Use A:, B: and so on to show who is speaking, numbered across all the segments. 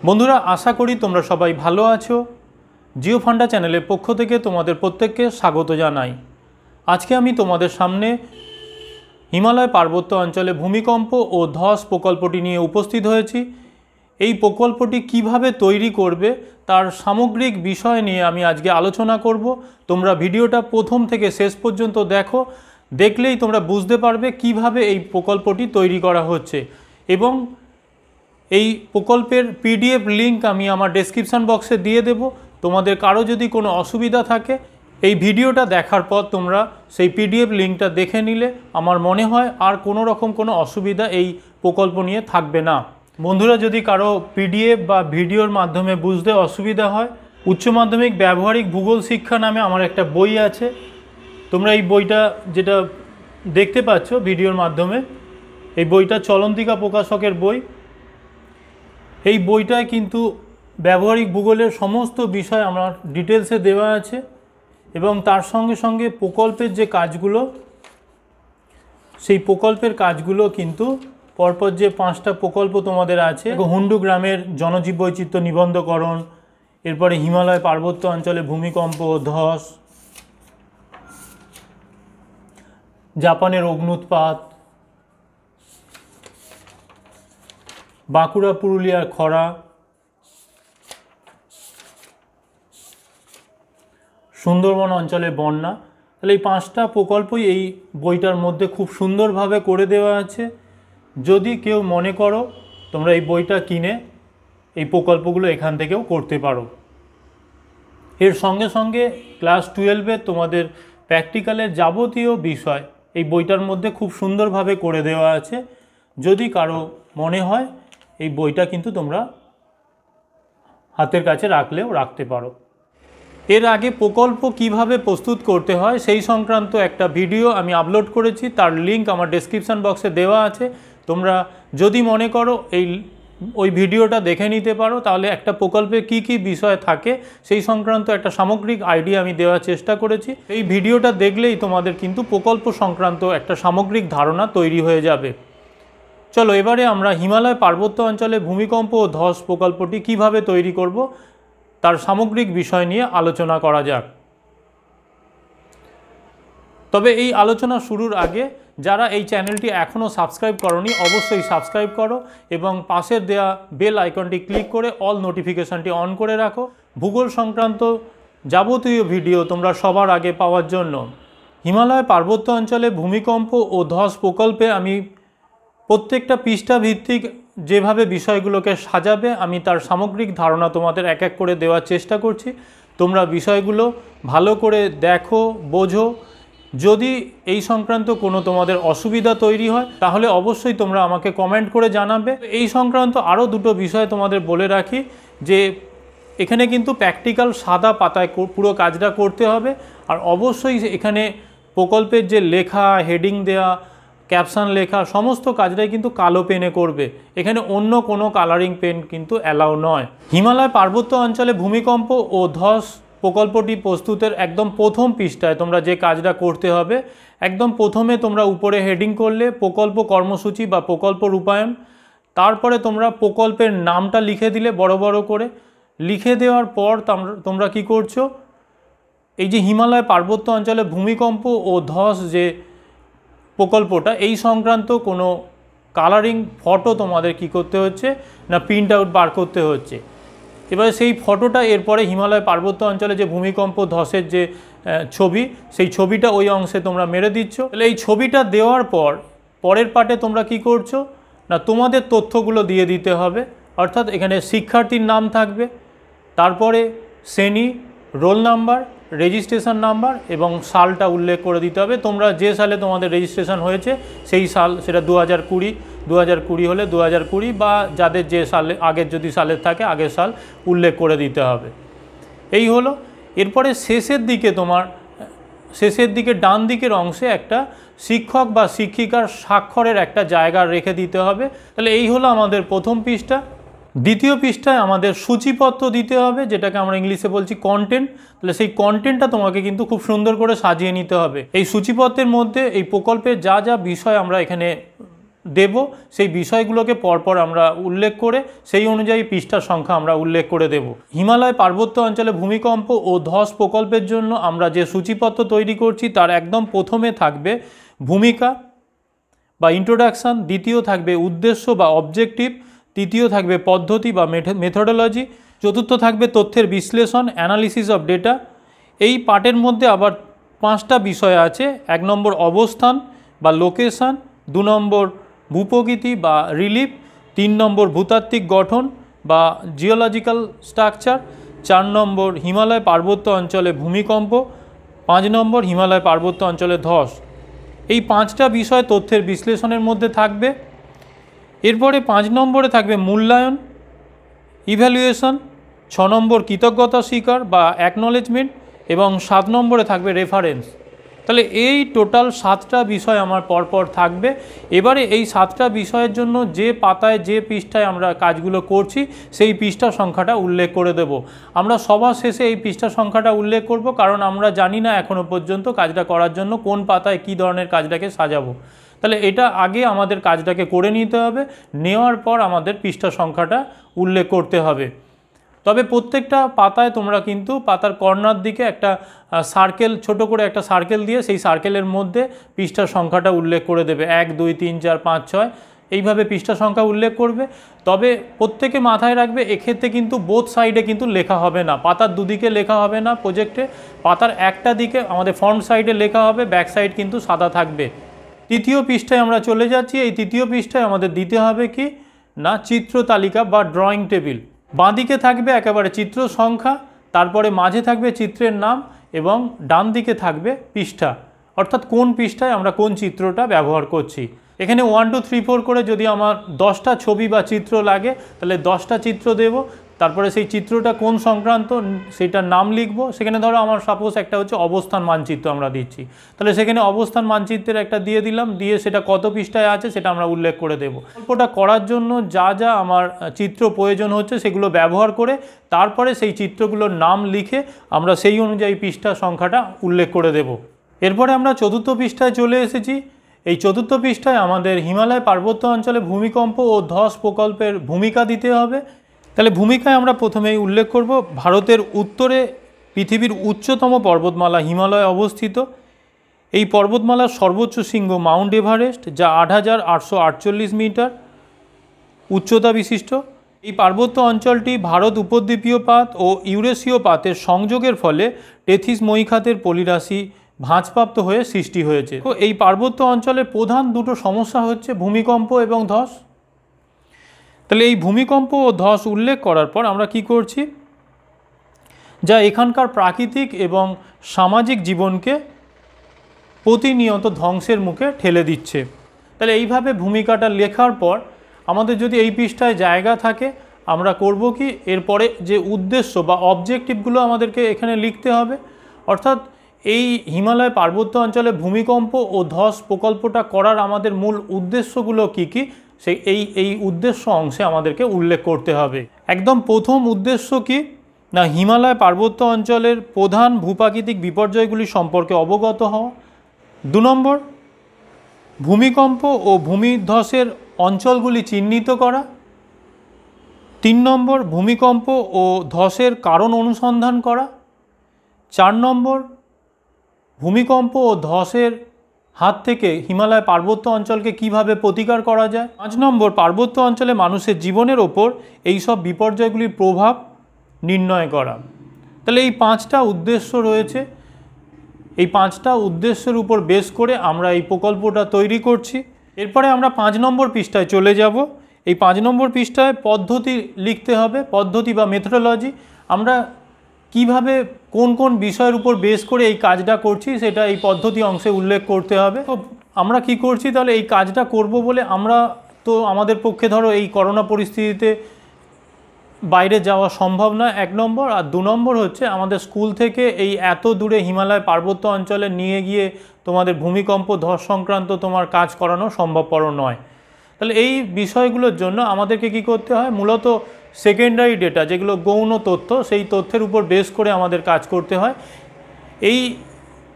A: বন্ধুরা, আশা করি তোমরা সবাই ভালো আছো। জিও ফান্ডা চ্যানেলের পক্ষ থেকে তোমাদের প্রত্যেককে স্বাগত জানাই। আজকে আমি তোমাদের সামনে হিমালয় পার্বত্য অঞ্চলে ভূমিকম্প ও ধস প্রকল্পটি নিয়ে উপস্থিত হয়েছি। এই প্রকল্পটি কিভাবে তৈরি করবে তার সামগ্রিক বিষয় নিয়ে আমি আজকে আলোচনা করব। তোমরা ভিডিওটা প্রথম থেকে শেষ পর্যন্ত দেখো, দেখলেই তোমরা বুঝতে পারবে কিভাবে এই প্রকল্পটি তৈরি করা হচ্ছে। এবং এই প্রকল্পের পিডিএফ লিঙ্ক আমি আমার ডেসক্রিপশান বক্সে দিয়ে দেব। তোমাদের কারো যদি কোনো অসুবিধা থাকে, এই ভিডিওটা দেখার পর তোমরা সেই পিডিএফ লিঙ্কটা দেখে নিলে আমার মনে হয় আর কোনো রকম কোনো অসুবিধা এই প্রকল্প নিয়ে থাকবে না। বন্ধুরা, যদি কারো পিডিএফ বা ভিডিওর মাধ্যমে বুঝতে অসুবিধা হয়, উচ্চ মাধ্যমিক ব্যবহারিক ভূগোল শিক্ষা নামে আমার একটা বই আছে। তোমরা এই বইটা যেটা দেখতে পাচ্ছ ভিডিওর মাধ্যমে, এই বইটা চলন্তিকা প্রকাশকের বই। এই বইটায় কিন্তু ব্যবহারিক ভূগোলের সমস্ত বিষয় আমার ডিটেলসে দেওয়া আছে এবং তার সঙ্গে সঙ্গে প্রকল্পের যে কাজগুলো, সেই প্রকল্পের কাজগুলো কিন্তু পরপর যে 5টা প্রকল্প তোমাদের আছে, হুন্ডু গ্রামের জনজীব বৈচিত্র্য নিবন্ধকরণ, এরপরে হিমালয় পার্বত্য অঞ্চলে ভূমিকম্প ও ধস, জাপানের অগ্ন্যুৎপাত, বাঁকুড়া পুরুলিয়ার খরা, সুন্দরবন অঞ্চলে বন্যা। তাহলে এই 5টা প্রকল্পই এই বইটার মধ্যে খুব সুন্দরভাবে করে দেওয়া আছে। যদি কেউ মনে করো তোমরা এই বইটা কিনে এই প্রকল্পগুলো এখান থেকেও করতে পারো। এর সঙ্গে সঙ্গে ক্লাস 12-এ তোমাদের প্র্যাকটিক্যালের যাবতীয় বিষয় এই বইটার মধ্যে খুব সুন্দরভাবে করে দেওয়া আছে। যদি কারো মনে হয় এই বইটা কিন্তু তোমরা হাতের কাছে রাখলেও রাখতে পারো। এর আগে প্রকল্প কিভাবে প্রস্তুত করতে হয় সেই সংক্রান্ত একটা ভিডিও আমি আপলোড করেছি, তার লিঙ্ক আমার ডেসক্রিপশান বক্সে দেওয়া আছে। তোমরা যদি মনে করো ওই ভিডিওটা দেখে নিতে পারো, তাহলে একটা প্রকল্পে কি কি বিষয় থাকে সেই সংক্রান্ত একটা সামগ্রিক আইডিয়া আমি দেওয়ার চেষ্টা করেছি। এই ভিডিওটা দেখলেই তোমাদের কিন্তু প্রকল্প সংক্রান্ত একটা সামগ্রিক ধারণা তৈরি হয়ে যাবে। চলো এবারে আমরা হিমালয় পার্বত্য অঞ্চলে ভূমিকম্প ও ধস প্রকল্পটি কিভাবে তৈরি করব তার সামগ্রিক বিষয় নিয়ে আলোচনা করা যাক। তবে এই আলোচনা শুরুর আগে যারা এই চ্যানেলটি এখনও সাবস্ক্রাইব করোনি, অবশ্যই সাবস্ক্রাইব করো এবং পাশের দেয়া বেল আইকনটি ক্লিক করে অল নোটিফিকেশানটি অন করে রাখো ভূগোল সংক্রান্ত যাবতীয় ভিডিও তোমরা সবার আগে পাওয়ার জন্য। হিমালয় পার্বত্য অঞ্চলে ভূমিকম্প ও ধস প্রকল্পে আমি প্রত্যেকটা পৃষ্ঠা ভিত্তিক যেভাবে বিষয়গুলোকে সাজাবে আমি তার সামগ্রিক ধারণা তোমাদের এক এক করে দেওয়ার চেষ্টা করছি। তোমরা বিষয়গুলো ভালো করে দেখো, বোঝো। যদি এই সংক্রান্ত কোনো তোমাদের অসুবিধা তৈরি হয় তাহলে অবশ্যই তোমরা আমাকে কমেন্ট করে জানাবে। এই সংক্রান্ত আরও দুটো বিষয় তোমাদের বলে রাখি যে এখানে কিন্তু প্র্যাকটিক্যাল সাদা পাতায় পুরো কাজটা করতে হবে। আর অবশ্যই এখানে প্রকল্পের যে লেখা, হেডিং দেয়া, ক্যাপশন লেখা সমস্ত কাজটাই কিন্তু কালো পেনে করবে। এখানে অন্য কোনো কালারিং পেন কিন্তু অ্যালাউ নয়। হিমালয় পার্বত্য অঞ্চলে ভূমিকম্প ও ধস প্রকল্পটি প্রস্তুতের একদম প্রথম পৃষ্ঠায় তোমরা যে কাজটা করতে হবে, একদম প্রথমে তোমরা উপরে হেডিং করলে প্রকল্প কর্মসূচি বা প্রকল্প রূপায়ণ। তারপরে তোমরা প্রকল্পের নামটা লিখে দিলে বড় বড় করে। লিখে দেওয়ার পর তোমরা কি করছো, এই যে হিমালয় পার্বত্য অঞ্চলে ভূমিকম্প ও ধস যে প্রকল্পটা, এই সংক্রান্ত কোনো কালারিং ফটো তোমাদের কি করতে হচ্ছে না প্রিন্ট আউট বার করতে হচ্ছে। এবারে সেই ফটোটা এরপরে হিমালয় পার্বত্য অঞ্চলে যে ভূমিকম্প ধসের যে ছবি, সেই ছবিটা ওই অংশে তোমরা মেরে দিচ্ছ। তাহলে এই ছবিটা দেওয়ার পর পরের পার্টে তোমরা কি করছো না তোমাদের তথ্যগুলো দিয়ে দিতে হবে। অর্থাৎ এখানে শিক্ষার্থীর নাম থাকবে, তারপরে শ্রেণী, রোল নাম্বার, রেজিস্ট্রেশন নাম্বার এবং সালটা উল্লেখ করে দিতে হবে। তোমরা যে সালে তোমাদের রেজিস্ট্রেশন হয়েছে সেই সাল, সেটা 2020 হলে 2020 বা যাদের যে সালে আগের যদি সালের থাকে আগের সাল উল্লেখ করে দিতে হবে। এই হলো। এরপরে শেষের দিকে ডান দিকের অংশে একটা শিক্ষক বা শিক্ষিকার স্বাক্ষরের একটা জায়গা রেখে দিতে হবে। তাহলে এই হলো আমাদের প্রথম পৃষ্ঠা। দ্বিতীয় পৃষ্ঠায় আমাদের সূচিপত্র দিতে হবে, যেটাকে আমরা ইংলিশে বলছি কন্টেন্ট। তাহলে সেই কন্টেন্টটা তোমাকে কিন্তু খুব সুন্দর করে সাজিয়ে নিতে হবে। এই সূচিপত্রের মধ্যে এই প্রকল্পের যা যা বিষয় আমরা এখানে দেব সেই বিষয়গুলোকে পরপর আমরা উল্লেখ করে সেই অনুযায়ী পৃষ্ঠার সংখ্যা আমরা উল্লেখ করে দেব। হিমালয় পার্বত্য অঞ্চলে ভূমিকম্প ও ধস প্রকল্পের জন্য আমরা যে সূচিপত্র তৈরি করছি তার একদম প্রথমে থাকবে ভূমিকা বা ইন্ট্রোডাকশান, দ্বিতীয় থাকবে উদ্দেশ্য বা অবজেক্টিভ, তৃতীয় থাকবে পদ্ধতি বা মেথোডোলজি, চতুর্থ থাকবে তথ্যের বিশ্লেষণ অ্যানালিসিস অফ ডেটা। এই পার্টের মধ্যে আবার 5টা বিষয় আছে। 1 নম্বর অবস্থান বা লোকেশান, 2 নম্বর ভূপ্রকৃতি বা রিলিফ, 3 নম্বর ভূতাত্ত্বিক গঠন বা জিওলজিক্যাল স্ট্রাকচার, 4 নম্বর হিমালয় পার্বত্য অঞ্চলে ভূমিকম্প, 5 নম্বর হিমালয় পার্বত্য অঞ্চলে ধস। এই 5টা বিষয় তথ্যের বিশ্লেষণের মধ্যে থাকবে। এরপরে 5 নম্বরে থাকবে মূল্যায়ন ইভ্যালুয়েশন, 6 নম্বর কৃতজ্ঞতা স্বীকার বা অ্যাকনলেজমেন্ট এবং 7 নম্বরে থাকবে রেফারেন্স। তাহলে এই টোটাল 7টা বিষয় আমার পরপর থাকবে। এবারে এই 7টা বিষয়ের জন্য যে পাতায় যে পৃষ্ঠায় আমরা কাজগুলো করছি সেই পৃষ্ঠা সংখ্যাটা উল্লেখ করে দেব। আমরা সবার শেষে এই পৃষ্ঠা সংখ্যাটা উল্লেখ করব, কারণ আমরা জানি না এখনও পর্যন্ত কাজটা করার জন্য কোন পাতায় কী ধরনের কাজটাকে সাজাবো। তাহলে এটা আগে আমাদের কাজটাকে করে নিতে হবে, নেওয়ার পর আমাদের পৃষ্ঠা সংখ্যাটা উল্লেখ করতে হবে। তবে প্রত্যেকটা পাতায় তোমরা কিন্তু পাতার কর্নার দিকে একটা সার্কেল, ছোট করে একটা সার্কেল দিয়ে সেই সার্কেলের মধ্যে পৃষ্ঠার সংখ্যাটা উল্লেখ করে দেবে। 1 2 3 4 5 6 এইভাবে পৃষ্ঠা সংখ্যা উল্লেখ করবে। তবে প্রত্যেকে মাথায় রাখবে এক্ষেত্রে কিন্তু বোথ সাইডে কিন্তু লেখা হবে না, পাতার দুদিকে লেখা হবে না প্রজেক্টে। পাতার একটা দিকে আমাদের ফ্রন্ট সাইডে লেখা হবে, ব্যাক সাইড কিন্তু সাদা থাকবে। তৃতীয় পৃষ্ঠায় আমরা চলে যাচ্ছি। এই তৃতীয় পৃষ্ঠায় আমাদের দিতে হবে কি না চিত্র তালিকা বা ড্রয়িং টেবিল। বাঁদিকে থাকবে একেবারে চিত্র সংখ্যা, তারপরে মাঝে থাকবে চিত্রের নাম এবং ডান দিকে থাকবে পৃষ্ঠা, অর্থাৎ কোন পৃষ্ঠায় আমরা কোন চিত্রটা ব্যবহার করছি। এখানে 1 2 3 4 করে যদি আমার 10টা ছবি বা চিত্র লাগে তাহলে 10টা চিত্র দেব। তারপরে সেই চিত্রটা কোন সংক্রান্ত সেটার নাম লিখব। সেখানে ধরো আমার সাপোজ একটা হচ্ছে অবস্থান মানচিত্র আমরা দিচ্ছি, তাহলে সেখানে অবস্থান মানচিত্রের একটা দিয়ে দিলাম, দিয়ে সেটা কত পৃষ্ঠায় আছে সেটা আমরা উল্লেখ করে দেব। গল্পটা করার জন্য যা যা আমার চিত্র প্রয়োজন হচ্ছে সেগুলো ব্যবহার করে তারপরে সেই চিত্রগুলোর নাম লিখে আমরা সেই অনুযায়ী পৃষ্ঠা সংখ্যাটা উল্লেখ করে দেব। এরপরে আমরা চতুর্থ পৃষ্ঠায় চলে এসেছি। এই চতুর্থ পৃষ্ঠায় আমাদের হিমালয় পার্বত্য অঞ্চলে ভূমিকম্প ও ধস প্রকল্পের ভূমিকা দিতে হবে। তাহলে ভূমিকায় আমরা প্রথমেই উল্লেখ করব ভারতের উত্তরে পৃথিবীর উচ্চতম পর্বতমালা হিমালয় অবস্থিত। এই পর্বতমালার সর্বোচ্চ শৃঙ্গ মাউন্ট এভারেস্ট, যা ৮৮৪৮ মিটার উচ্চতা বিশিষ্ট। এই পার্বত্য অঞ্চলটি ভারত উপদ্বীপীয় পাত ও ইউরেশীয় পাতের সংযোগের ফলে টেথিস মহীখাতের পলিরাশি ভাঁজপ্রাপ্ত হয়ে সৃষ্টি হয়েছে। তো এই পার্বত্য অঞ্চলের প্রধান দুটো সমস্যা হচ্ছে ভূমিকম্প এবং ধস। তাহলে এই ভূমিকম্প ও ধস উল্লেখ করার পর আমরা কি করছি, যা এখানকার প্রাকৃতিক এবং সামাজিক জীবনকে প্রতিনিয়ত ধ্বংসের মুখে ঠেলে দিচ্ছে। তাহলে এইভাবে ভূমিকাটা লেখার পর আমাদের যদি এই পৃষ্ঠায় জায়গা থাকে আমরা করব কি, এরপরে যে উদ্দেশ্য বা অবজেক্টিভগুলো আমাদেরকে এখানে লিখতে হবে। অর্থাৎ এই হিমালয় পার্বত্য অঞ্চলে ভূমিকম্প ও ধস প্রকল্পটা করার আমাদের মূল উদ্দেশ্যগুলো কি কি সেই এই উদ্দেশ্য অংশে আমাদেরকে উল্লেখ করতে হবে। একদম প্রথম উদ্দেশ্য কি না, হিমালয় পার্বত্য অঞ্চলের প্রধান ভূপ্রাকৃতিক বিপর্যয়গুলি সম্পর্কে অবগত হওয়া। 2 নম্বর ভূমিকম্প ও ভূমিধসের অঞ্চলগুলি চিহ্নিত করা। 3 নম্বর ভূমিকম্প ও ধসের কারণ অনুসন্ধান করা। 4 নম্বর ভূমিকম্প ও ধসের হাত থেকে হিমালয় পার্বত্য অঞ্চলকে কিভাবে প্রতিকার করা যায়। 5 নম্বর পার্বত্য অঞ্চলে মানুষের জীবনের ওপর এই সব বিপর্যয়গুলির প্রভাব নির্ণয় করা। তাহলে এই 5টা উদ্দেশ্য রয়েছে। এই 5টা উদ্দেশ্যের উপর বেস করে আমরা এই প্রকল্পটা তৈরি করছি। এরপরে আমরা 5 নম্বর পৃষ্ঠায় চলে যাব। এই 5 নম্বর পৃষ্ঠায় পদ্ধতি লিখতে হবে, পদ্ধতি বা মেথোডোলজি। আমরা কিভাবে কোন কোন বিষয়ের উপর বেস করে এই কাজটা করছি সেটা এই পদ্ধতি অংশে উল্লেখ করতে হবে। তো আমরা কি করছি, তাহলে এই কাজটা করব বলে আমরা তো আমাদের পক্ষে ধরো এই করোনা পরিস্থিতিতে বাইরে যাওয়া সম্ভব না, 1 নম্বর। আর 2 নম্বর হচ্ছে আমাদের স্কুল থেকে এই এত দূরে হিমালয় পার্বত্য অঞ্চলে নিয়ে গিয়ে তোমাদের ভূমিকম্প ধস সংক্রান্ত তোমার কাজ করানো সম্ভবপর নয়। তাহলে এই বিষয়গুলোর জন্য আমাদেরকে কি করতে হয়, মূলত সেকেন্ডারি ডেটা যেগুলো গৌণ তথ্য সেই তথ্যের উপর বেস করে আমাদের কাজ করতে হয়। এই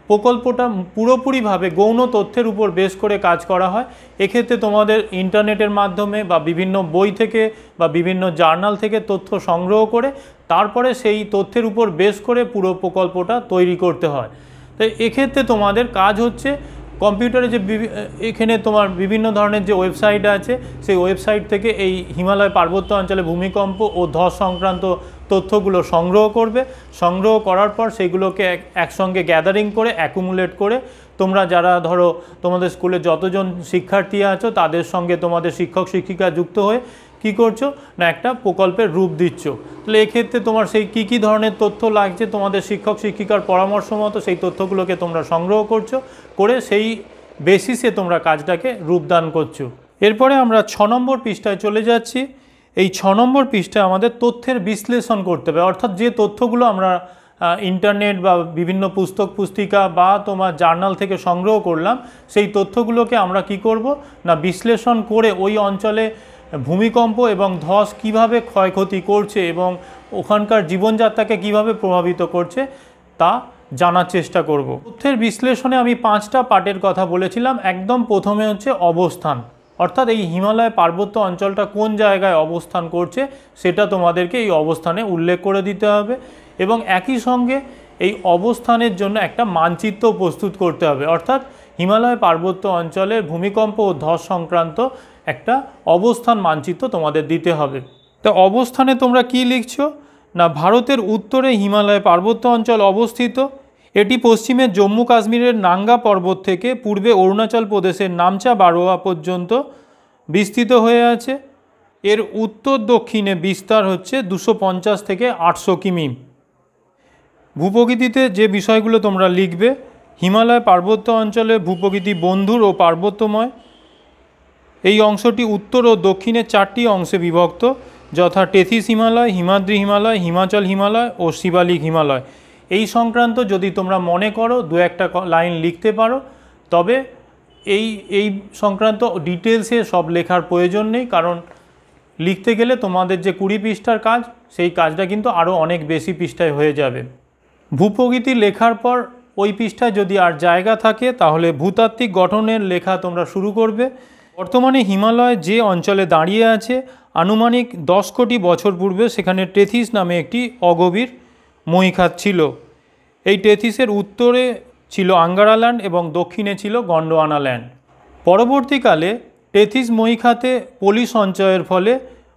A: প্রকল্পটা পুরোপুরিভাবে গৌণ তথ্যের উপর বেস করে কাজ করা হয়। এক্ষেত্রে তোমাদের ইন্টারনেটের মাধ্যমে বা বিভিন্ন বই থেকে বা বিভিন্ন জার্নাল থেকে তথ্য সংগ্রহ করে তারপরে সেই তথ্যের উপর বেস করে পুরো প্রকল্পটা তৈরি করতে হয়। তো এক্ষেত্রে তোমাদের কাজ হচ্ছে কম্পিউটারে যে এখানে তোমার বিভিন্ন ধরনের যে ওয়েবসাইট আছে সেই ওয়েবসাইট থেকে এই হিমালয় পার্বত্য অঞ্চলে ভূমিকম্প ও ধস সংক্রান্ত তথ্যগুলো সংগ্রহ করবে। সংগ্রহ করার পর সেগুলোকে একসঙ্গে গ্যাদারিং করে অ্যাকুমুলেট করে তোমরা যারা ধরো তোমাদের স্কুলে যতজন শিক্ষার্থী আছো তাদের সঙ্গে তোমাদের শিক্ষক শিক্ষিকা যুক্ত হয়ে কি করছো না একটা প্রকল্পের রূপ দিচ্ছ। তাহলে এক্ষেত্রে তোমার সেই কী ধরনের তথ্য লাগছে তোমাদের শিক্ষক শিক্ষিকার পরামর্শ মতো সেই তথ্যগুলোকে তোমরা সংগ্রহ করছো, করে সেই বেসিসে তোমরা কাজটাকে রূপদান করছো। এরপরে আমরা 6 নম্বর পৃষ্ঠায় চলে যাচ্ছি। এই 6 নম্বর পৃষ্ঠায় আমাদের তথ্যের বিশ্লেষণ করতে হবে, অর্থাৎ যে তথ্যগুলো আমরা ইন্টারনেট বা বিভিন্ন পুস্তক পুস্তিকা বা তোমার জার্নাল থেকে সংগ্রহ করলাম সেই তথ্যগুলোকে আমরা কি করব না বিশ্লেষণ করে ওই অঞ্চলে ভূমিকম্প এবং ধস কিভাবে ক্ষয়ক্ষতি করছে এবং ওখানকার জীবনযাত্রাকে কিভাবে প্রভাবিত করছে তা জানার চেষ্টা করব। তথ্যের বিশ্লেষণে আমি 5টা পার্টের কথা বলেছিলাম। একদম প্রথমে হচ্ছে অবস্থান, অর্থাৎ এই হিমালয় পার্বত্য অঞ্চলটা কোন জায়গায় অবস্থান করছে সেটা তোমাদেরকে এই অবস্থানে উল্লেখ করে দিতে হবে এবং একই সঙ্গে এই অবস্থানের জন্য একটা মানচিত্র প্রস্তুত করতে হবে, অর্থাৎ হিমালয় পার্বত্য অঞ্চলের ভূমিকম্প ও ধস সংক্রান্ত একটা অবস্থান মানচিত্র তোমাদের দিতে হবে। তো অবস্থানে তোমরা কি লিখছো না ভারতের উত্তরে হিমালয় পার্বত্য অঞ্চল অবস্থিত। এটি পশ্চিমে জম্মু কাশ্মীরের নাঙ্গা পর্বত থেকে পূর্বে অরুণাচল প্রদেশের নামচা বারোয়া পর্যন্ত বিস্তৃত হয়ে আছে। এর উত্তর দক্ষিণে বিস্তার হচ্ছে 250 থেকে 800 কিমি। ভূপ্রকৃতিতে যে বিষয়গুলো তোমরা লিখবে, হিমালয় পার্বত্য অঞ্চলে ভূপ্রকৃতি বন্ধুর ও পার্বত্যময়। এই অংশটি উত্তর ও দক্ষিণে 4টি অংশে বিভক্ত, যথা টেথিস হিমালয়, হিমাদ্রি হিমালয়, হিমাচল হিমালয় ও শিবালিক হিমালয়। এই সংক্রান্ত যদি তোমরা মনে করো 2-1টা লাইন লিখতে পারো, তবে এই সংক্রান্ত ডিটেলসে সব লেখার প্রয়োজন নেই, কারণ লিখতে গেলে তোমাদের যে 20 পৃষ্ঠার কাজ সেই কাজটা কিন্তু আরও অনেক বেশি পৃষ্ঠায় হয়ে যাবে। ভূপ্রকৃতি লেখার পর ওই পৃষ্ঠায় যদি আর জায়গা থাকে তাহলে ভূতাত্ত্বিক গঠনের লেখা তোমরা শুরু করবে। বর্তমানে হিমালয় যে অঞ্চলে দাঁড়িয়ে আছে আনুমানিক 10 কোটি বছর পূর্বে সেখানে টেথিস নামে একটি অগভীর মহীখাত ছিল। এই টেথিসের উত্তরে ছিল আঙ্গারা ল্যান্ড এবং দক্ষিণে ছিল গন্ডোয়ানা ল্যান্ড। পরবর্তীকালে টেথিস মহীখাতে পলি সঞ্চয়ের ফলে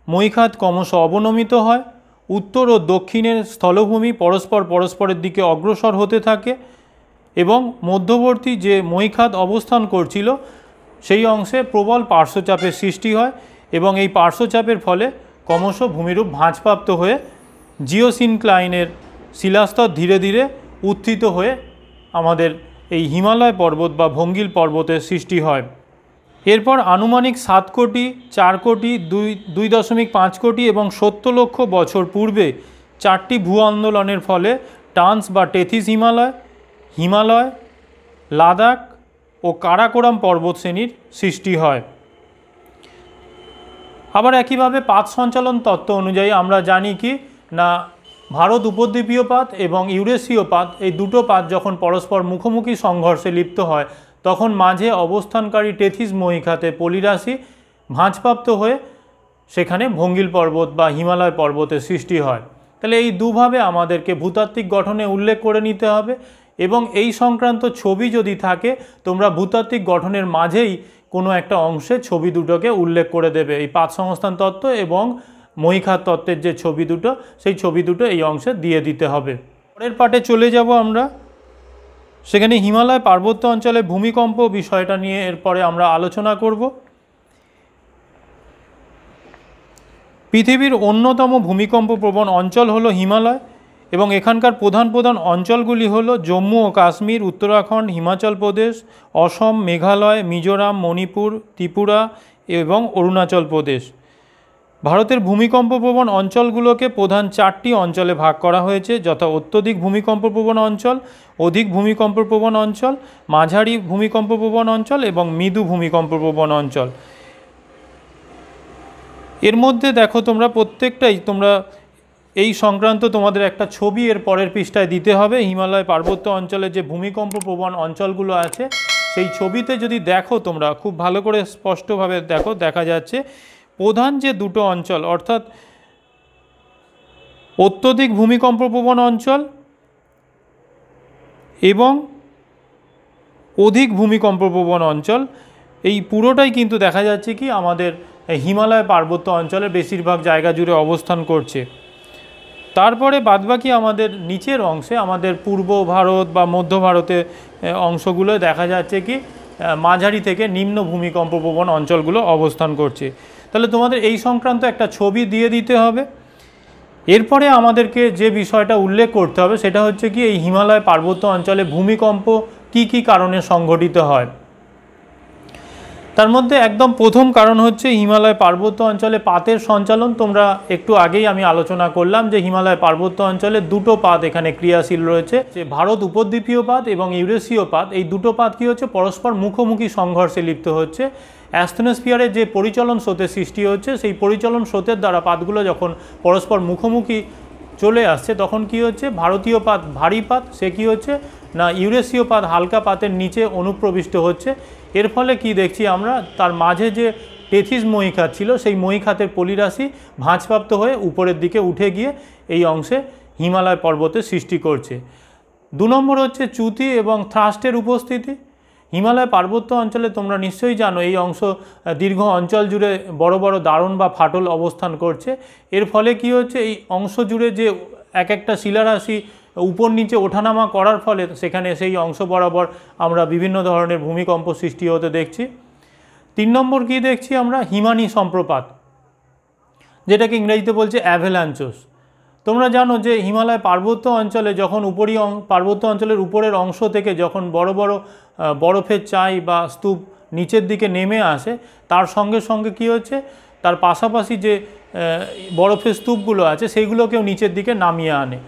A: মহীখাত ক্রমশ অবনমিত হয়। উত্তর ও দক্ষিণের স্থলভূমি পরস্পরের দিকে অগ্রসর হতে থাকে এবং মধ্যবর্তী যে মহীখাত অবস্থান করছিল সেই অংশে প্রবল পার্শ্বচাপের সৃষ্টি হয় এবং এই পার্শ্বচাপের ফলে ক্রমশ ভূমিরূপ ভাঁজপ্রাপ্ত হয়ে জিওসিনক্লাইনের শিলাস্তর ধীরে ধীরে উত্থিত হয়ে আমাদের এই হিমালয় পর্বত বা ভঙ্গিল পর্বতের সৃষ্টি হয়। এরপর আনুমানিক 7 কোটি, 4 কোটি, 2.5 কোটি এবং 70 লক্ষ বছর পূর্বে 4টি ভূ আন্দোলনের ফলে টান্স বা টেথিস হিমালয়, লাদাখ ও কারাকোরাম পর্বতশ্রেণীর সৃষ্টি হয়। আবার একইভাবে পাত সঞ্চালন তত্ত্ব অনুযায়ী আমরা জানি কি না ভারত উপদ্বীপীয় পাত এবং ইউরেশীয় পাত, এই দুটো পাত যখন পরস্পর মুখোমুখি সংঘর্ষে লিপ্ত হয় তখন মাঝে অবস্থানকারী টেথিস মহীখাতে পলিরাশি ভাঁজপ্রাপ্ত হয়ে সেখানে ভঙ্গিল পর্বত বা হিমালয় পর্বতের সৃষ্টি হয়। তাহলে এই দুভাবে আমাদেরকে ভূতাত্ত্বিক গঠনে উল্লেখ করে নিতে হবে এবং এই সংক্রান্ত ছবি যদি থাকে তোমরা ভূতাত্ত্বিক গঠনের মাঝেই কোনো একটা অংশে ছবি দুটোকে উল্লেখ করে দেবে। এই পাত সংস্থান তত্ত্ব এবং মহীখাত তত্ত্বের যে ছবি দুটো সেই ছবি দুটো এই অংশে দিয়ে দিতে হবে। পরের পার্টে চলে যাব আমরা, সেখানে হিমালয় পার্বত্য অঞ্চলে ভূমিকম্প বিষয়টা নিয়ে এরপরে আমরা আলোচনা করব। পৃথিবীর অন্যতম ভূমিকম্প প্রবণ অঞ্চল হলো হিমালয় এবং এখানকার প্রধান অঞ্চলগুলি হলো জম্মু ও কাশ্মীর, উত্তরাখণ্ড, হিমাচল প্রদেশ, অসম, মেঘালয়, মিজোরাম, মণিপুর, ত্রিপুরা এবং অরুণাচল প্রদেশ। ভারতের ভূমিকম্প প্রবণ অঞ্চলগুলোকে প্রধান 4টি অঞ্চলে ভাগ করা হয়েছে, যথা অত্যধিক ভূমিকম্প প্রবণ অঞ্চল, অধিক ভূমিকম্প প্রবণ অঞ্চল, মাঝারি ভূমিকম্প প্রবণ অঞ্চল এবং মৃদু ভূমিকম্প প্রবণ অঞ্চল। এর মধ্যে দেখো তোমরা প্রত্যেকটাই তোমরা এই সংক্রান্ত তোমাদের একটা ছবি এর পরের পৃষ্ঠায় দিতে হবে। হিমালয় পার্বত্য অঞ্চলে যে ভূমিকম্প প্রবণ অঞ্চলগুলো আছে সেই ছবিতে যদি দেখো তোমরা খুব ভালো করে স্পষ্টভাবে দেখো, দেখা যাচ্ছে প্রধান যে দুটো অঞ্চল অর্থাৎ অত্যধিক ভূমিকম্প প্রবণ অঞ্চল এবং অধিক ভূমিকম্প প্রবণ অঞ্চল, এই পুরোটাই কিন্তু দেখা যাচ্ছে কি আমাদের হিমালয় পার্বত্য অঞ্চলের বেশিরভাগ জায়গা জুড়ে অবস্থান করছে। তারপরে বাদবাকি আমাদের নিচের অংশে আমাদের পূর্ব ভারত বা মধ্য ভারতের অংশগুলো দেখা যাচ্ছে কি মাঝারি থেকে নিম্ন ভূমিকম্প প্রবণ অঞ্চলগুলো অবস্থান করছে। তাহলে তোমাদের এই সংক্রান্ত একটা ছবি দিয়ে দিতে হবে। এরপরে আমাদেরকে যে বিষয়টা উল্লেখ করতে হবে সেটা হচ্ছে কি এই হিমালয় পার্বত্য অঞ্চলে ভূমিকম্প কি কি কারণে সংঘটিত হয়। তার মধ্যে একদম প্রথম কারণ হচ্ছে হিমালয় পার্বত্য অঞ্চলে পাতের সঞ্চালন। তোমরা একটু আগেই আমি আলোচনা করলাম যে হিমালয় পার্বত্য অঞ্চলে দুটো পাত এখানে ক্রিয়াশীল রয়েছে, যে ভারত উপদ্বীপীয় পাত এবং ইউরেশীয় পাত। এই দুটো পাত কী হচ্ছে, পরস্পর মুখোমুখি সংঘর্ষে লিপ্ত হচ্ছে। অ্যাস্থেনোস্ফিয়ারে যে পরিচলন স্রোতের সৃষ্টি হচ্ছে সেই পরিচলন স্রোতের দ্বারা পাতগুলো যখন পরস্পর মুখোমুখি চলে আসছে তখন কি হচ্ছে, ভারতীয় পাত ভারী পাত সে কি হচ্ছে না ইউরেশীয় পাত হালকা পাতের নিচে অনুপ্রবিষ্ট হচ্ছে। এর ফলে কি দেখছি আমরা, তার মাঝে যে টেথিস মহীখাত ছিল সেই মহীখাতের পলিরাশি ভাঁজপ্রাপ্ত হয়ে উপরের দিকে উঠে গিয়ে এই অংশে হিমালয় পর্বতের সৃষ্টি করছে। 2 নম্বর হচ্ছে চ্যুতি এবং থ্রাস্টের উপস্থিতি। হিমালয় পার্বত্য অঞ্চলে তোমরা নিশ্চয়ই জানো এই অংশ দীর্ঘ অঞ্চল জুড়ে বড় বড় দারণ বা ফাটল অবস্থান করছে। এর ফলে কি হচ্ছে, এই অংশ জুড়ে যে এক একটা শিলারাশি উপর নিচে ওঠানামা করার ফলে সেখানে সেই অংশ বরাবর আমরা বিভিন্ন ধরনের ভূমিকম্প সৃষ্টি হতে দেখছি। 3 নম্বর কি দেখছি আমরা, হিমানি সম্প্রপাত, যেটাকে ইংরেজিতে বলছে অ্যাভেলাঞ্চোস। তোমরা জানো যে হিমালয় পার্বত্য অঞ্চলে যখন পার্বত্য অঞ্চলের উপরের অংশ থেকে যখন বড় বড় বরফের চাই বা স্তূপ নিচের দিকে নেমে আসে, তার সঙ্গে সঙ্গে কি হচ্ছে, তার পাশাপাশি যে বরফের স্তূপগুলো আছে সেইগুলোকেও নিচের দিকে নামিয়ে আনে।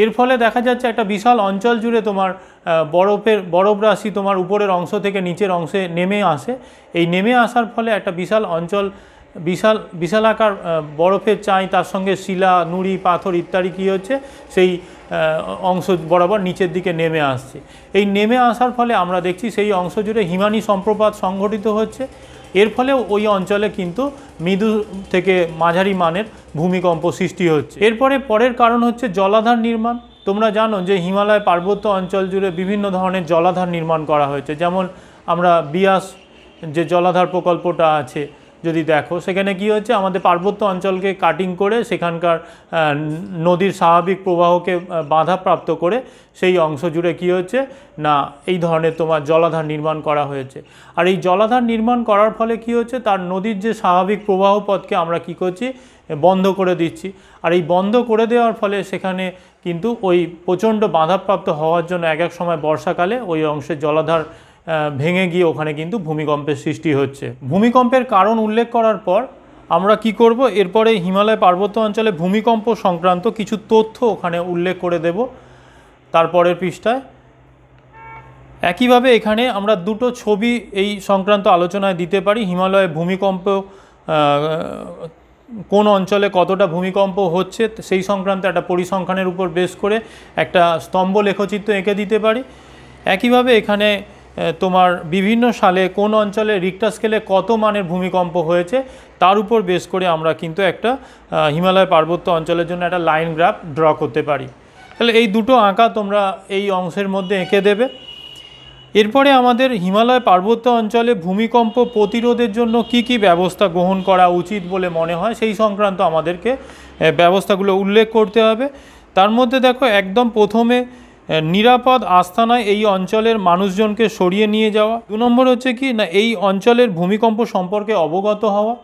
A: এর ফলে দেখা যাচ্ছে একটা বিশাল অঞ্চল জুড়ে তোমার বরফ রাশি তোমার উপরের অংশ থেকে নিচের অংশে নেমে আসে। এই নেমে আসার ফলে একটা বিশাল অঞ্চল বিশালাকার বরফের চাই, তার সঙ্গে শিলা নুড়ি পাথর ইত্যাদি কী হচ্ছে সেই অংশ বরাবর নিচের দিকে নেমে আসছে। এই নেমে আসার ফলে আমরা দেখছি সেই অংশ জুড়ে হিমানি সম্প্রপাত সংঘটিত হচ্ছে। এর ফলে ওই অঞ্চলে কিন্তু মৃদু থেকে মাঝারি মানের ভূমিকম্প সৃষ্টি হচ্ছে। পরের কারণ হচ্ছে জলাধার নির্মাণ। তোমরা জানো যে হিমালয় পার্বত্য অঞ্চল জুড়ে বিভিন্ন ধরনের জলাধার নির্মাণ করা হয়েছে। যেমন আমরা বিয়াস যে জলাধার প্রকল্পটা আছে যদি দেখো, সেখানে কি হচ্ছে, আমাদের পার্বত্য অঞ্চলকে কাটিং করে সেখানকার নদীর স্বাভাবিক প্রবাহকে বাধাপ্রাপ্ত করে সেই অংশ জুড়ে কি হচ্ছে না এই ধরনের তোমার জলাধার নির্মাণ করা হয়েছে। আর এই জলাধার নির্মাণ করার ফলে কি হচ্ছে, তার নদীর যে স্বাভাবিক প্রবাহ পথকে আমরা কি করছি, বন্ধ করে দিচ্ছি। আর এই বন্ধ করে দেওয়ার ফলে সেখানে কিন্তু ওই প্রচণ্ড বাধাপ্রাপ্ত হওয়ার জন্য এক এক সময় বর্ষাকালে ওই অংশে জলাধার ভেঙে গিয়ে ওখানে কিন্তু ভূমিকম্পের সৃষ্টি হচ্ছে। ভূমিকম্পের কারণ উল্লেখ করার পর আমরা কি করব, এরপরে হিমালয় পার্বত্য অঞ্চলে ভূমিকম্প সংক্রান্ত কিছু তথ্য ওখানে উল্লেখ করে দেব তারপরের পৃষ্ঠায়। একইভাবে এখানে আমরা দুটো ছবি এই সংক্রান্ত আলোচনায় দিতে পারি। হিমালয়ে ভূমিকম্প কোন অঞ্চলে কতটা ভূমিকম্প হচ্ছে সেই সংক্রান্ত একটা পরিসংখ্যানের উপর বেস করে একটা স্তম্ভ লেখচিত্র এঁকে দিতে পারি। একইভাবে এখানে তোমার বিভিন্ন সালে কোন অঞ্চলে রিক্টার স্কেলে কত মানের ভূমিকম্প হয়েছে তার উপর বেস করে আমরা কিন্তু একটা হিমালয় পার্বত্য অঞ্চলের জন্য একটা লাইন গ্রাফ ড্র করতে পারি। তাহলে এই দুটো আঁকা তোমরা এই অংশের মধ্যে এঁকে দেবে। এরপরে আমাদের হিমালয় পার্বত্য অঞ্চলে ভূমিকম্প প্রতিরোধের জন্য কি কি ব্যবস্থা গ্রহণ করা উচিত বলে মনে হয় সেই সংক্রান্ত আমাদেরকে ব্যবস্থাগুলো উল্লেখ করতে হবে। তার মধ্যে দেখো একদম প্রথমে নিরাপদ আস্তানায় এই অঞ্চলের মানুষজনকে সরিয়ে নিয়ে যাওয়া। 2 নম্বর হচ্ছে কি না এই অঞ্চলের ভূমিকম্প সম্পর্কে অবগত হওয়া।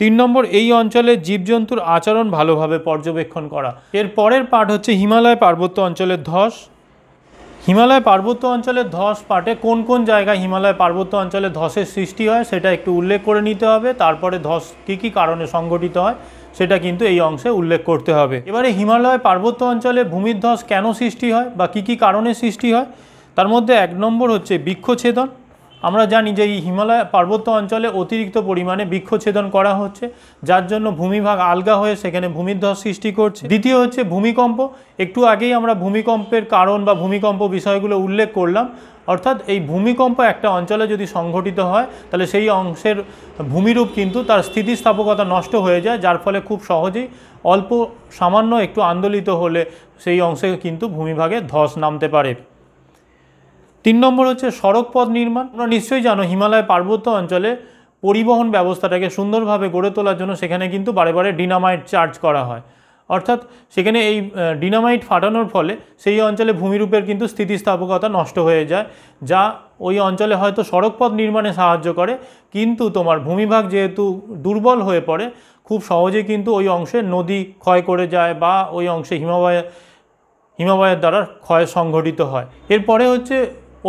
A: 3 নম্বর এই অঞ্চলের জীবজন্তুর আচরণ ভালোভাবে পর্যবেক্ষণ করা। এর পরের পার্ট হচ্ছে হিমালয় পার্বত্য অঞ্চলের ধস। হিমালয় পার্বত্য অঞ্চলের ধস পার্টে কোন কোন জায়গায় হিমালয় পার্বত্য অঞ্চলে ধসের সৃষ্টি হয় সেটা একটু উল্লেখ করে নিতে হবে। তারপরে ধস কী কী কারণে সংঘটিত হয় সেটা কিন্তু এই অংশে উল্লেখ করতে হবে। এবারে হিমালয় পার্বত্য অঞ্চলে ভূমিধস কেন সৃষ্টি হয় বা কী কী কারণে সৃষ্টি হয়, তার মধ্যে 1 নম্বর হচ্ছে বৃক্ষছেদন, আমরা জানি যে এই হিমালয় পার্বত্য অঞ্চলে অতিরিক্ত পরিমাণে বৃক্ষছেদন করা হচ্ছে, যার জন্য ভূমিভাগ আলগা হয়ে সেখানে ভূমিধ্বস সৃষ্টি করছে। দ্বিতীয় হচ্ছে ভূমিকম্প। একটু আগেই আমরা ভূমিকম্পের কারণ বা ভূমিকম্প বিষয়গুলো উল্লেখ করলাম। অর্থাৎ এই ভূমিকম্প একটা অঞ্চলে যদি সংঘটিত হয় তাহলে সেই অংশের ভূমিরূপ কিন্তু তার স্থিতিস্থাপকতা নষ্ট হয়ে যায়, যার ফলে খুব সহজেই অল্প সামান্য একটু আন্দোলিত হলে সেই অংশে কিন্তু ভূমিভাগে ধস নামতে পারে। 3 নম্বর হচ্ছে সড়ক পথ নির্মাণ। তোমরা নিশ্চয়ই জানো হিমালয় পার্বত্য অঞ্চলে পরিবহন ব্যবস্থাটাকে সুন্দরভাবে গড়ে তোলার জন্য সেখানে কিন্তু বারে বারে ডিনামাইট চার্জ করা হয়। অর্থাৎ সেখানে এই ডিনামাইট ফাটানোর ফলে সেই অঞ্চলে ভূমিরূপের কিন্তু স্থিতিস্থাপকতা নষ্ট হয়ে যায়, যা ওই অঞ্চলে হয়তো সড়কপথ নির্মাণে সাহায্য করে, কিন্তু তোমার ভূমিভাগ যেহেতু দুর্বল হয়ে পড়ে খুব সহজে কিন্তু ওই অংশে নদী ক্ষয় করে যায় বা ওই অংশে হিমবাহের দ্বারা ক্ষয় সংঘটিত হয়। এরপরে হচ্ছে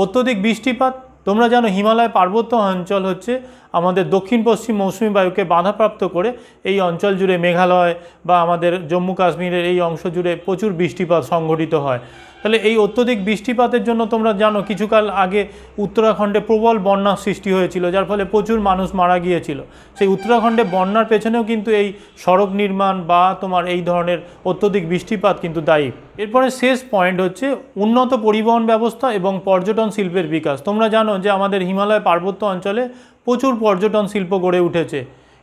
A: অত্যধিক বৃষ্টিপাত। তোমরা জানো হিমালয় পার্বত্য অঞ্চল হচ্ছে আমাদের দক্ষিণ পশ্চিম মৌসুমী বায়ুকে বাধাপ্রাপ্ত করে এই অঞ্চল জুড়ে মেঘালয় বা আমাদের জম্মু কাশ্মীরের এই অংশ জুড়ে প্রচুর বৃষ্টিপাত সংঘটিত হয়। তাহলে এই অত্যধিক বৃষ্টিপাতের জন্য তোমরা জানো কিছুকাল আগে উত্তরাখণ্ডে প্রবল বন্যার সৃষ্টি হয়েছিল, যার ফলে প্রচুর মানুষ মারা গিয়েছিল। সেই উত্তরাখণ্ডে বন্যার পেছনেও কিন্তু এই সড়ক নির্মাণ বা তোমার এই ধরনের অত্যধিক বৃষ্টিপাত কিন্তু দায়ী। এরপরে শেষ পয়েন্ট হচ্ছে উন্নত পরিবহন ব্যবস্থা এবং পর্যটন শিল্পের বিকাশ। তোমরা জানো যে আমাদের হিমালয় পার্বত্য অঞ্চলে প্রচুর পর্যটন শিল্প গড়ে উঠেছে,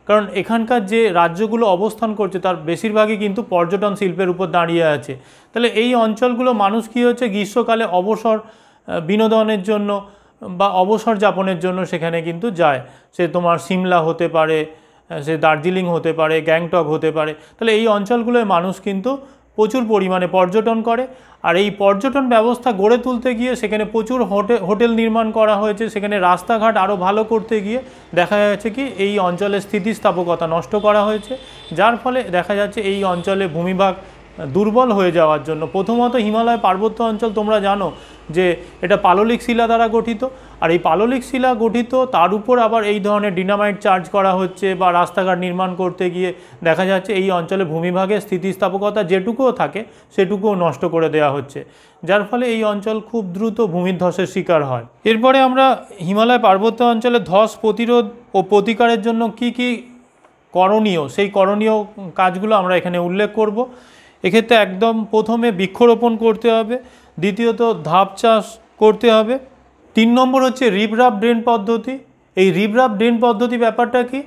A: কারণ এখানকার যে রাজ্যগুলো অবস্থান করছে তার বেশিরভাগই কিন্তু পর্যটন শিল্পের উপর দাঁড়িয়ে আছে। তাহলে এই অঞ্চলগুলো মানুষ কী হচ্ছে গ্রীষ্মকালে অবসর বিনোদনের জন্য বা অবসর যাপনের জন্য সেখানে কিন্তু যায়। সে তোমার সিমলা হতে পারে, সে দার্জিলিং হতে পারে, গ্যাংটক হতে পারে। তাহলে এই অঞ্চলগুলোয় মানুষ কিন্তু প্রচুর পরিমাণে পর্যটন করে। আর এই পর্যটন ব্যবস্থা গড়ে তুলতে গিয়ে সেখানে প্রচুর হোটেল নির্মাণ করা হয়েছে। সেখানে রাস্তাঘাট আরও ভালো করতে গিয়ে দেখা যাচ্ছে কি এই অঞ্চলের স্থিতিস্থাপকতা নষ্ট করা হয়েছে, যার ফলে দেখা যাচ্ছে এই অঞ্চলে ভূমিভাগ দুর্বল হয়ে যাওয়ার জন্য। প্রথমত হিমালয় পার্বত্য অঞ্চল তোমরা জানো যে এটা পাললিক শিলা দ্বারা গঠিত, আর এই পাললিক শিলা গঠিত তার উপর আবার এই ধরনের ডিনামাইট চার্জ করা হচ্ছে বা রাস্তাঘাট নির্মাণ করতে গিয়ে দেখা যাচ্ছে এই অঞ্চলে ভূমিভাগের স্থিতিস্থাপকতা যেটুকুও থাকে সেটুকুও নষ্ট করে দেওয়া হচ্ছে, যার ফলে এই অঞ্চল খুব দ্রুত ভূমিধ্বসের শিকার হয়। এরপরে আমরা হিমালয় পার্বত্য অঞ্চলে ধস প্রতিরোধ ও প্রতিকারের জন্য কি কি করণীয় সেই করণীয় কাজগুলো আমরা এখানে উল্লেখ করব। এক্ষেত্রে একদম প্রথমে বৃক্ষরোপণ করতে হবে, দ্বিতীয়ত ধাপ চাষ করতে হবে, 3 নম্বর হচ্ছে রিপরাপ ড্রেন পদ্ধতি। এই রিপরাপ ড্রেন পদ্ধতি ব্যাপারটা কি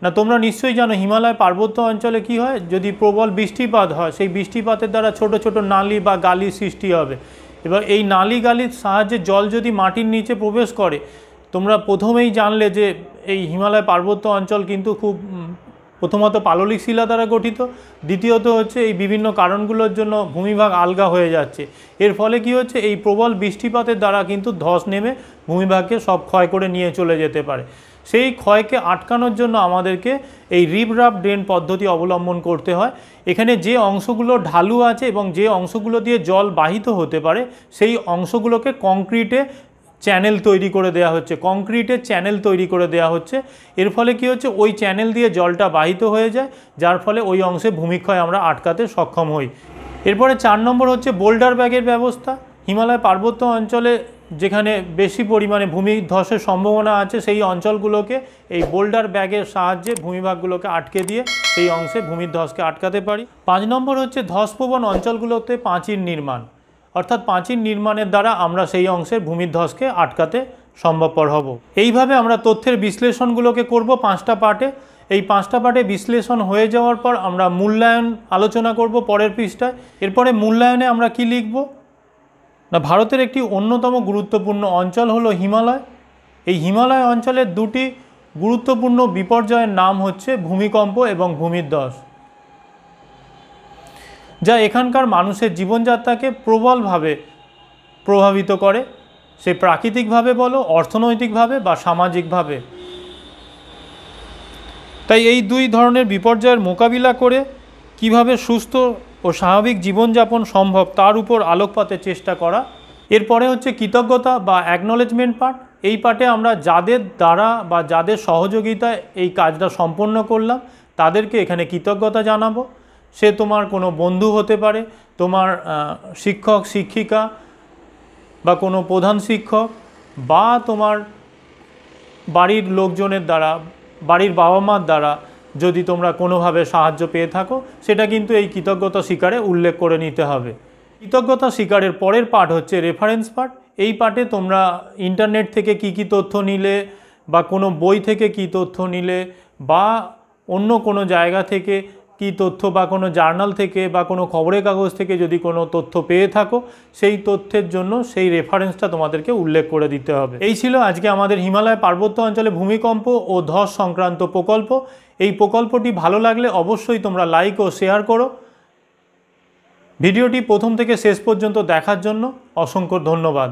A: না, তোমরা নিশ্চয়ই জানো হিমালয় পার্বত্য অঞ্চলে কি হয়, যদি প্রবল বৃষ্টিপাত হয় সেই বৃষ্টিপাতের দ্বারা ছোট ছোট নালি বা গালি সৃষ্টি হবে। এবার এই নালি গালির সাহায্যে জল যদি মাটির নিচে প্রবেশ করে, তোমরা প্রথমেই জানলে যে এই হিমালয় পার্বত্য অঞ্চল কিন্তু খুব প্রথমত পাললিক শিলা দ্বারা গঠিত, দ্বিতীয়ত হচ্ছে এই বিভিন্ন কারণগুলোর জন্য ভূমিভাগ আলগা হয়ে যাচ্ছে। এর ফলে কি হচ্ছে এই প্রবল বৃষ্টিপাতের দ্বারা কিন্তু ধস নেমে ভূমিভাগকে সব ক্ষয় করে নিয়ে চলে যেতে পারে। সেই ক্ষয়কে আটকানোর জন্য আমাদেরকে এই রিপরাপ ড্রেন পদ্ধতি অবলম্বন করতে হয়। এখানে যে অংশগুলো ঢালু আছে এবং যে অংশগুলো দিয়ে জল বাহিত হতে পারে সেই অংশগুলোকে কংক্রিটে চ্যানেল তৈরি করে দেওয়া হচ্ছে, কংক্রিটের চ্যানেল তৈরি করে দেওয়া হচ্ছে। এর ফলে কি হচ্ছে ওই চ্যানেল দিয়ে জলটা বাহিত হয়ে যায়, যার ফলে ওই অংশে ভূমিক্ষয় আমরা আটকাতে সক্ষম হই। এরপরে 4 নম্বর হচ্ছে বোল্ডার ব্যাগের ব্যবস্থা। হিমালয় পার্বত্য অঞ্চলে যেখানে বেশি পরিমাণে ভূমিধসের সম্ভাবনা আছে সেই অঞ্চলগুলোকে এই বোল্ডার ব্যাগের সাহায্যে ভূমিভাগগুলোকে আটকে দিয়ে সেই অংশে ভূমিধসকে আটকাতে পারি। 5 নম্বর হচ্ছে ধসপ্রবণ অঞ্চলগুলোতে প্রাচীর নির্মাণ, অর্থাৎ প্রাচীর নির্মাণের দ্বারা আমরা সেই অংশের ভূমিধসকে আটকাতে সম্ভবপর হব। এইভাবে আমরা তথ্যের বিশ্লেষণগুলোকে করব 5টা পার্টে। এই 5টা পার্টে বিশ্লেষণ হয়ে যাওয়ার পর আমরা মূল্যায়ন আলোচনা করব পরের পৃষ্ঠায়। এরপরে মূল্যায়নে আমরা কি লিখব না, ভারতের একটি অন্যতম গুরুত্বপূর্ণ অঞ্চল হলো হিমালয়। এই হিমালয় অঞ্চলের 2টি গুরুত্বপূর্ণ বিপর্যয়ের নাম হচ্ছে ভূমিকম্প এবং ভূমিধস, যা এখানকার মানুষের জীবনযাত্রাকে প্রবলভাবে প্রভাবিত করে, সে প্রাকৃতিকভাবে বলো, অর্থনৈতিকভাবে বা সামাজিকভাবে। তাই এই 2 ধরনের বিপর্যয়ের মোকাবিলা করে কিভাবে সুস্থ ও স্বাভাবিক জীবনযাপন সম্ভব তার উপর আলোকপাতের চেষ্টা করা। এরপরে হচ্ছে কৃতজ্ঞতা বা অ্যাকনলেজমেন্ট পার্ট। এই পার্টে আমরা যাদের দ্বারা বা যাদের সহযোগিতায় এই কাজটা সম্পন্ন করলাম তাদেরকে এখানে কৃতজ্ঞতা জানাবো। সে তোমার কোনো বন্ধু হতে পারে, তোমার শিক্ষক শিক্ষিকা বা কোনো প্রধান শিক্ষক, বা তোমার বাড়ির লোকজনের দ্বারা, বাড়ির বাবা মার দ্বারা যদি তোমরা কোনোভাবে সাহায্য পেয়ে থাকো, সেটা কিন্তু এই কৃতজ্ঞতা স্বীকারে উল্লেখ করে নিতে হবে। কৃতজ্ঞতা স্বীকারের পরের পার্ট হচ্ছে রেফারেন্স পার্ট। এই পার্টে তোমরা ইন্টারনেট থেকে কি তথ্য নিলে, বা কোনো বই থেকে কি তথ্য নিলে, বা অন্য কোনো জায়গা থেকে কি তথ্য, বা কোনো জার্নাল থেকে বা কোনো খবরের কাগজ থেকে যদি কোনো তথ্য পেয়ে থাকো, সেই তথ্যের জন্য সেই রেফারেন্সটা তোমাদেরকে উল্লেখ করে দিতে হবে। এই ছিল আজকে আমাদের হিমালয় পার্বত্য অঞ্চলে ভূমিকম্প ও ধস সংক্রান্ত প্রকল্প। এই প্রকল্পটি ভালো লাগলে অবশ্যই তোমরা লাইক ও শেয়ার করো। ভিডিওটি প্রথম থেকে শেষ পর্যন্ত দেখার জন্য অসংখ্য ধন্যবাদ।